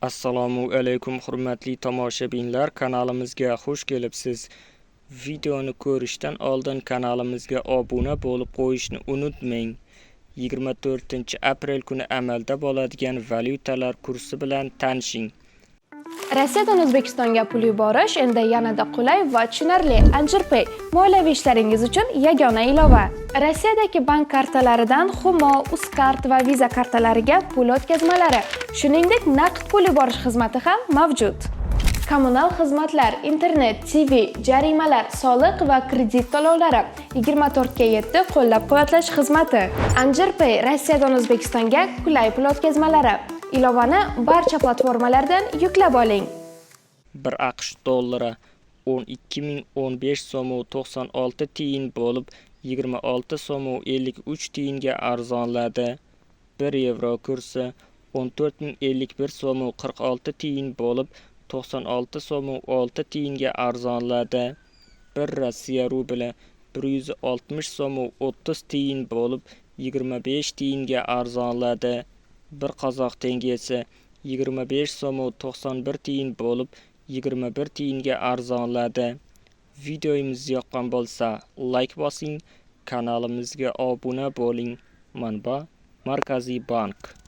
Assalomu alaykum hurmatli tomoshabinlar, kanalimizga xush kelibsiz. Videoni ko'rishdan oldin kanalimizga obuna bo'lib qo'yishni unutmang. 24-aprel kuni amalda bo'ladigan valyutalar kursi bilan tanishing. Rossiyadan O'zbekistonga pul yuborish endi yanada qulay va tushunarli. Anjir Pay moliyaviy ishlaringiz uchun yagona ilova. Rossiyadagi bank kartalaridan Humo, Uzcard va Visa kartalariga pul o'tkazmalari, shuningdek naqd pul yuborish xizmati ham mavjud. Kommunal xizmatlar, internet, TV, jarimalar, soliq va kredit to'lovlari 24/7 qo'llab-quvvatlash xizmati. Anjir Pay Rossiyadan O'zbekistonga qulay pul o'tkazmalari. Ilovani barcha platformalardan yuklab oling. 1 AQSh dollari 12.015 so'm 96 tiyin bo'lib 26 so'm 53 tiyinga arzonladi. 1 yevro kursi 14.051 so'm 46 tiyin bo'lib 96 so'm 6 tiyinga arzonladi. 1 Rossiya rubli 160 so'm 30 tiyin bo'lib 25 tiyinga arzonladi. 1 qozoq tengesi 25 so'm 91 tiyin bo'lib 21 tiyinga arzonladi. Videomiz yoqqan bo'lsa like bosing, kanalimizga obuna bo'ling. Manba Markaziy bank.